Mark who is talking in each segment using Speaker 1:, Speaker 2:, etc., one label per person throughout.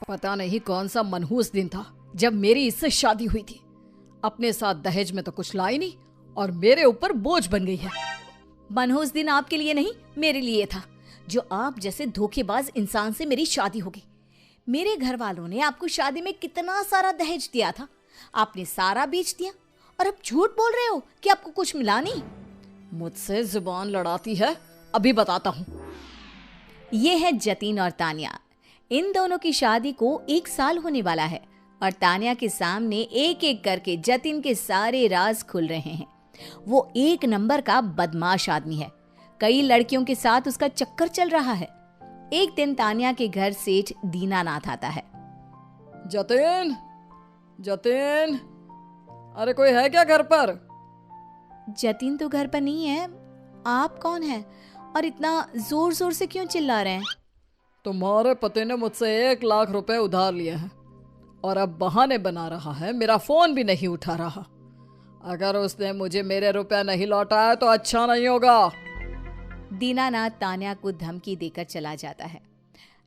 Speaker 1: पता नहीं कौन सा मनहूस दिन था जब मेरी इससे शादी हुई थी। अपने साथ दहेज में तो कुछ लाई नहीं और मेरे ऊपर बोझ बन गई है।
Speaker 2: मनहूस दिन आपके लिए नहीं, मेरे लिए था, जो आप जैसे धोखेबाज इंसान से मेरी शादी हो गई। मेरे घर वालों ने आपको शादी में कितना सारा दहेज दिया था, आपने सारा बेच दिया और अब झूठ बोल रहे हो कि आपको कुछ मिला नहीं।
Speaker 1: मुझसे जुबान लड़ाती है, अभी बताता हूँ।
Speaker 2: ये है जतिन और तान्या। इन दोनों की शादी को 1 साल होने वाला है और तान्या के सामने एक एक करके जतिन के सारे राज खुल रहे हैं। वो 1 नंबर का बदमाश आदमी है। कई लड़कियों के साथ उसका चक्कर चल रहा है। एक दिन तान्या के घर सेठ दीनानाथ आता है।
Speaker 1: जतिन, जतिन, अरे कोई है क्या घर पर?
Speaker 2: जतिन तो घर पर नहीं है। आप कौन है और इतना जोर जोर से क्यों चिल्ला रहे हैं?
Speaker 1: तुम्हारे पति ने मुझसे 1 लाख रुपए उधार लिए हैं और अब बहाने बना रहा है, मेरा फोन भी नहीं उठा रहा। अगर उसने मुझे मेरे रुपए नहीं लौटाया तो अच्छा नहीं होगा।
Speaker 2: दीनानाथ तान्या को धमकी देकर चला जाता है।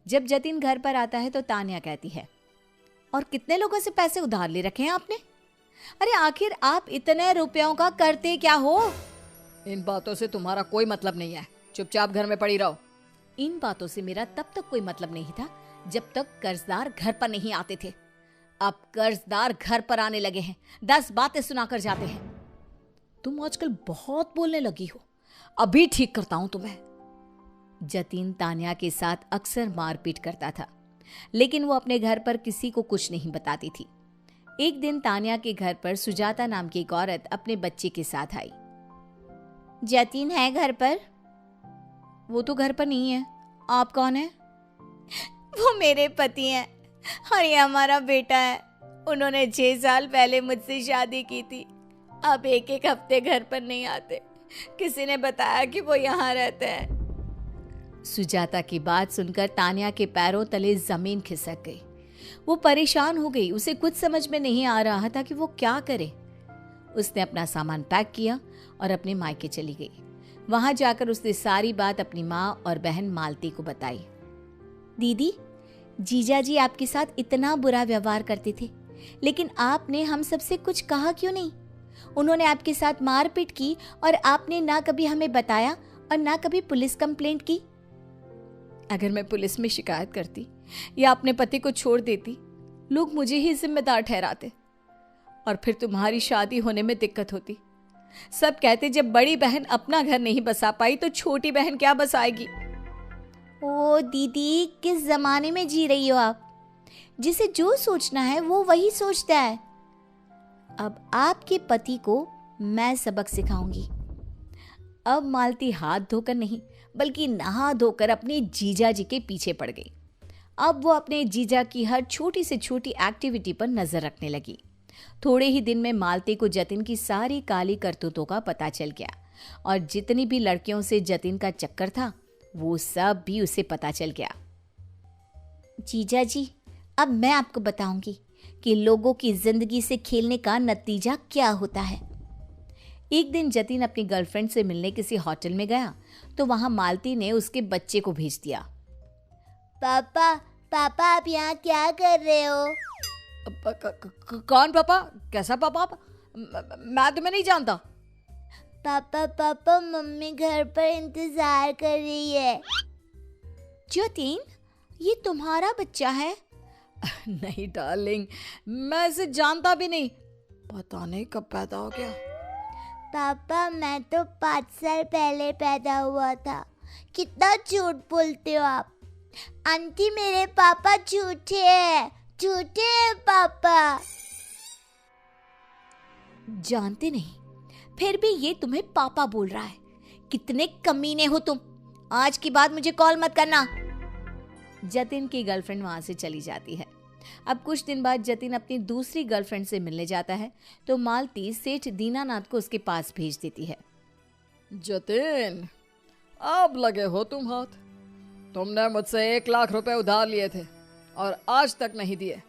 Speaker 2: जब जतिन घर पर आता है तो तान्या कहती है, और कितने लोगों से पैसे उधार ले रखे हैं आपने? अरे आखिर आप इतने रुपयों का करते क्या हो?
Speaker 1: इन बातों से तुम्हारा कोई मतलब नहीं है, चुपचाप घर में पड़ी रहो।
Speaker 2: इन बातों से मेरा तब तक कोई मतलब नहीं था जब तक कर्जदार घर पर नहीं आते थे। अब कर्जदार घर पर आने लगे हैं, 10 बातें सुनाकर जाते हैं।
Speaker 1: तुम आजकल बहुत बोलने लगी हो, अभी ठीक करता हूं तुम्हें।
Speaker 2: जतिन तान्या के साथ अक्सर मारपीट करता था, लेकिन वो अपने घर पर किसी को कुछ नहीं बताती थी। एक दिन तान्या के घर पर सुजाता नाम की एक औरत अपने बच्चे के साथ आई। जतिन है घर पर?
Speaker 1: वो तो घर पर नहीं है। आप कौन है?
Speaker 2: वो मेरे पति हैं और ये हमारा बेटा है। उन्होंने 6 साल पहले मुझसे शादी की थी। अब 1-1 हफ्ते घर पर नहीं आते। किसी ने बताया कि वो यहाँ रहते हैं। सुजाता की बात सुनकर तान्या के पैरों तले जमीन खिसक गई। वो परेशान हो गई। उसे कुछ समझ में नहीं आ रहा था कि वो क्या करे। उसने अपना सामान पैक किया और अपने मायके चली गई। वहां जाकर उसने सारी बात अपनी माँ और बहन मालती को बताई। दीदी, जीजा जी आपके साथ इतना बुरा व्यवहार करते थे, लेकिन आपने हम सबसे कुछ कहा क्यों नहीं? उन्होंने आपके साथ मारपीट की और आपने ना कभी हमें बताया और ना कभी पुलिस कंप्लेंट की।
Speaker 1: अगर मैं पुलिस में शिकायत करती या अपने पति को छोड़ देती, लोग मुझे ही जिम्मेदार ठहराते और फिर तुम्हारी शादी होने में दिक्कत होती। सब कहते जब बड़ी बहन अपना घर नहीं बसा पाई तो छोटी बहन क्या बसाएगी।
Speaker 2: ओ दीदी, किस जमाने में जी रही हो आप? जिसे जो सोचना है वो वही सोचता है। अब आपके पति को मैं सबक सिखाऊंगी। अब मालती हाथ धोकर नहीं बल्कि नहा धोकर अपने जीजा जी के पीछे पड़ गई। अब वो अपने जीजा की हर छोटी से छोटी एक्टिविटी पर नजर रखने लगी। थोड़े ही दिन में मालती को जतिन की सारी काली करतूतों का पता चल गया और जितनी भी लड़कियों से जतिन का चक्कर था वो सब भी उसे पता चल गया। जीजा जी, अब मैं आपको बताऊंगी कि लोगों की जिंदगी से खेलने का नतीजा क्या होता है। एक दिन जतिन अपनी गर्लफ्रेंड से मिलने किसी होटल में गया तो वहां मालती ने उसके बच्चे को भेज दिया। पापा, पापा आप यहाँ क्या कर रहे हो?
Speaker 1: कौन पापा? कैसा पापा? मैं तुम्हें नहीं जानता।
Speaker 2: पापा पापा, मम्मी घर पर इंतजार कर रही है। जतिन, ये तुम्हारा बच्चा है?
Speaker 1: नहीं डार्लिंग, मैं इसे जानता भी नहीं। पता नहीं कब पैदा हो गया।
Speaker 2: पापा, मैं तो 5 साल पहले पैदा हुआ था। कितना झूठ बोलते हो आप। आंटी, मेरे पापा झूठे हैं, झूठे हैं पापा। जानते नहीं, फिर भी ये तुम्हें पापा बोल रहा है। कितने कमीने हो तुम। आज की बात मुझे कॉल मत करना। जतिन की गर्लफ्रेंड वहां से चली जाती है। अब कुछ दिन बाद जतिन अपनी दूसरी गर्लफ्रेंड से मिलने जाता है तो मालती सेठ दीनानाथ को उसके पास भेज देती है।
Speaker 1: जतिन, अब लगे हो तुम हाथ। तुमने मुझसे 1 लाख रुपए उधार लिए थे और आज तक नहीं दिए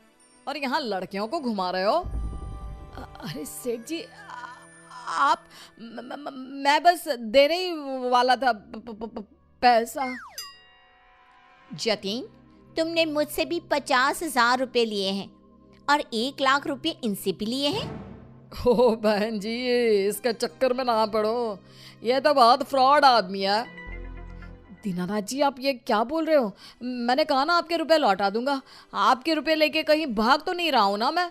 Speaker 1: और यहाँ लड़कियों को घुमा रहे हो।
Speaker 2: अरे सेठ जी, आप मैं बस देने ही वाला था पैसा। जतिन, तुमने मुझसे भी 50,000 रुपए लिए हैं और 1 लाख रुपए इनसे भी लिए हैं।
Speaker 1: ओ बहन जी, इसका चक्कर में ना पड़ो, ये तो बहुत फ्रॉड आदमी है। दीनानाथ जी, आप ये क्या बोल रहे हो? मैंने कहा ना आपके रुपए लौटा दूंगा। आपके रुपए लेके कहीं भाग तो नहीं रहा हूं ना मैं?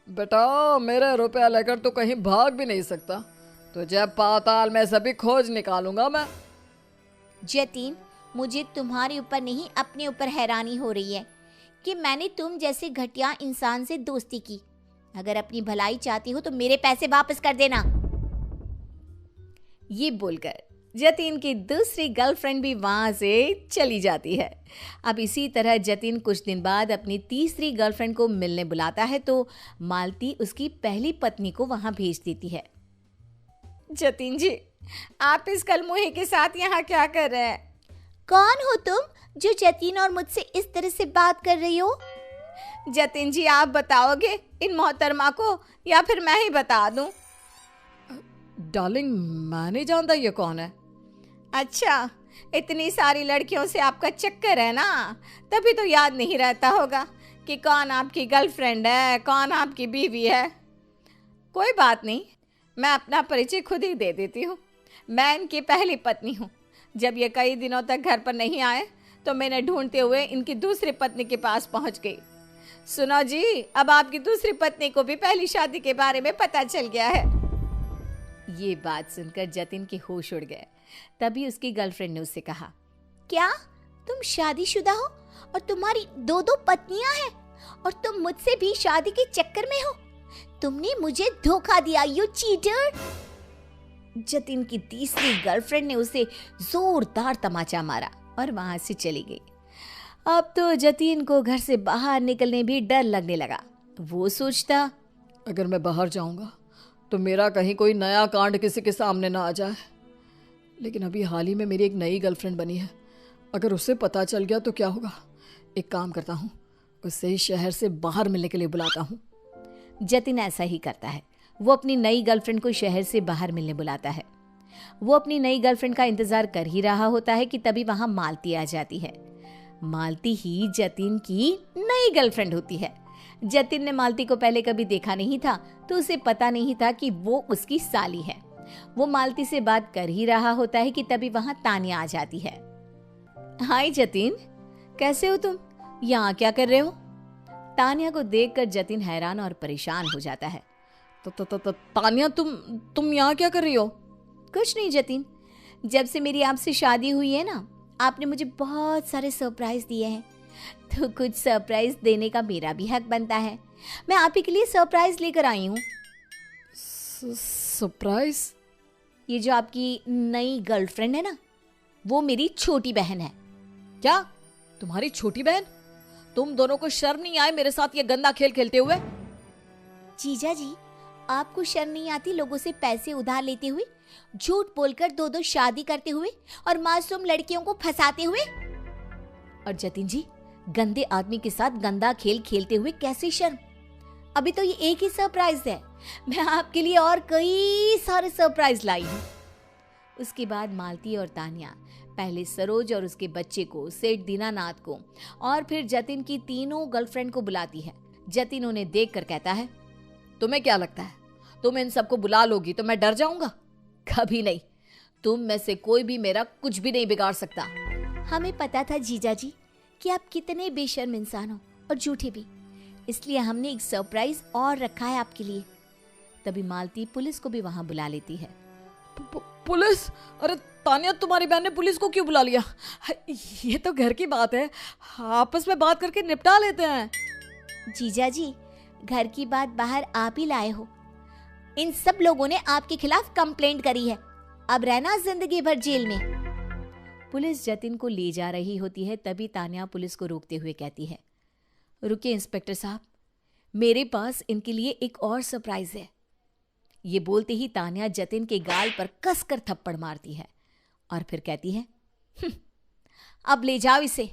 Speaker 1: बेटा, मेरे रुपए लेकर तो कहीं भाग भी नहीं सकता, तुझे पाताल में से भी खोज निकालूंगा मैं।
Speaker 2: जतिन, मुझे तुम्हारे ऊपर नहीं अपने ऊपर हैरानी हो रही है कि मैंने तुम जैसे घटिया इंसान से दोस्ती की। अगर अपनी भलाई चाहती हो तो मेरे पैसे वापस कर देना।
Speaker 1: ये बोलकर जतिन की दूसरी गर्लफ्रेंड भी वहां से चली जाती है। अब इसी तरह जतिन कुछ दिन बाद अपनी तीसरी गर्लफ्रेंड को मिलने बुलाता है तो मालती उसकी पहली पत्नी को वहां भेज देती है। जतिन जी, आप इस कलमुहे के साथ यहाँ क्या कर रहे हैं?
Speaker 2: कौन हो तुम जो जतिन और मुझसे इस तरह से बात कर रही हो?
Speaker 1: जतिन जी, आप बताओगे इन मोहतरमा को या फिर मैं ही बता दूं? डार्लिंग, मैं नहीं जानता ये कौन है। अच्छा, इतनी सारी लड़कियों से आपका चक्कर है ना, तभी तो याद नहीं रहता होगा कि कौन आपकी गर्लफ्रेंड है, कौन आपकी बीवी है। कोई बात नहीं, मैं अपना परिचय खुद ही दे देती हूँ। मैं इनकी पहली पत्नी हूँ। जब ये कई दिनों तक घर पर नहीं आए तो मैंने ढूंढते हुए इनकी दूसरी पत्नी के पास पहुँच गई। सुनो जी, अब आपकी दूसरी पत्नी को भी पहली शादी के बारे में पता चल गया है। ये बात सुनकर जतिन के होश उड़ गए। तभी उसकी गर्लफ्रेंड ने उससे कहा,
Speaker 2: क्या तुम शादीशुदा हो और तुम्हारी 2 पत्नियां हैं और तुम मुझसे भी शादी के चक्कर में हो? तुमने मुझे धोखा दिया, यू चीटर।
Speaker 1: जतिन की तीसरी गर्लफ्रेंड ने उसे जोरदार तमाचा मारा और वहां से चली गई। अब तो जतिन को घर से बाहर निकलने भी डर लगने लगा। वो सोचता, अगर मैं बाहर जाऊंगा तो मेरा कहीं कोई नया कांड किसी के सामने ना आ जाए। लेकिन अभी हाल ही में मेरी एक नई गर्लफ्रेंड बनी है, अगर उसे पता चल गया तो क्या होगा? एक काम करता हूँ, उससे ही शहर से बाहर मिलने के लिए बुलाता हूँ। जतिन ऐसा ही करता है। वो अपनी नई गर्लफ्रेंड को शहर से बाहर मिलने बुलाता है। वो अपनी नई गर्लफ्रेंड का इंतजार कर ही रहा होता है कि तभी वहां मालती आ जाती है। मालती ही जतिन की नई गर्लफ्रेंड होती है। जतिन ने मालती को पहले कभी देखा नहीं था तो उसे पता नहीं था कि वो उसकी साली है। वो मालती से बात कर ही रहा होता है कि तभी वहां तानिया आ जाती है। हाय जतिन, कैसे हो तुम? यहाँ क्या कर रहे हो? तानिया को देखकर जतिन हैरान और परेशान हो जाता है। तो तानिया, तुम यहाँ क्या कर रही हो? कुछ नहीं जतिन, जब से मेरी आपसे शादी हुई है ना, आपने मुझे बहुत सारे सरप्राइज दिए हैं, तो कुछ सरप्राइज देने का मेरा भी हक बनता है। मैं आप ही के लिए सरप्राइज लेकर आई हूँ। सरप्राइज? ये जो आपकी नई गर्लफ्रेंड है ना, वो मेरी छोटी बहन है। क्या? तुम्हारी छोटी बहन? तुम दोनों को शर्म नहीं आए मेरे साथ ये गंदा खेल खेलते हुए?
Speaker 2: जीजा जी, आपको शर्म नहीं आती लोगों से पैसे उधार लेते हुए, झूठ बोलकर 2 शादी करते हुए और मासूम लड़कियों को फंसाते हुए?
Speaker 1: और जतिन जी, गंदे आदमी के साथ गंदा खेल खेलते हुए कैसे शर्म? अभी तो ये एक ही सरप्राइज है, मैं आपके लिए और कई सारे सरप्राइज लाई हूँ। उसके बाद मालती और तानिया पहले सरोज और उसके बच्चे को, सेठ दीनानाथ को और फिर जतिन की तीनों गर्लफ्रेंड को बुलाती है। जतिन उन्हें देखकर कहता है, तुम्हें क्या लगता है तुम इन सबको बुला लोगी तो मैं डर जाऊंगा? कभी नहीं, तुम में से कोई भी मेरा कुछ भी नहीं बिगाड़ सकता।
Speaker 2: हमें पता था जीजा जी कि आप कितने बेशर्म इंसान हो और झूठे भी, इसलिए हमने एक सरप्राइज और रखा है आपके लिए।
Speaker 1: तभी मालती पुलिस को भी वहां बुला लेती है। पुलिस? अरे तानिया, तुम्हारी बहन ने पुलिस को क्यों बुला लिया? ये तो घर की बात है, आपस में बात करके निपटा लेते हैं।
Speaker 2: जीजा जी, घर की बात बाहर आप ही लाए हो। इन सब लोगों ने आपके खिलाफ कंप्लेंट करी है, अब रहना जिंदगी भर जेल में।
Speaker 1: पुलिस जतिन को ले जा रही होती है, तभी तानिया पुलिस को रोकते हुए कहती है, रुकिए इंस्पेक्टर साहब, मेरे पास इनके लिए एक और सरप्राइज है। ये बोलते ही तानिया जतिन के गाल पर कसकर थप्पड़ मारती है और फिर कहती है, अब ले जाओ इसे,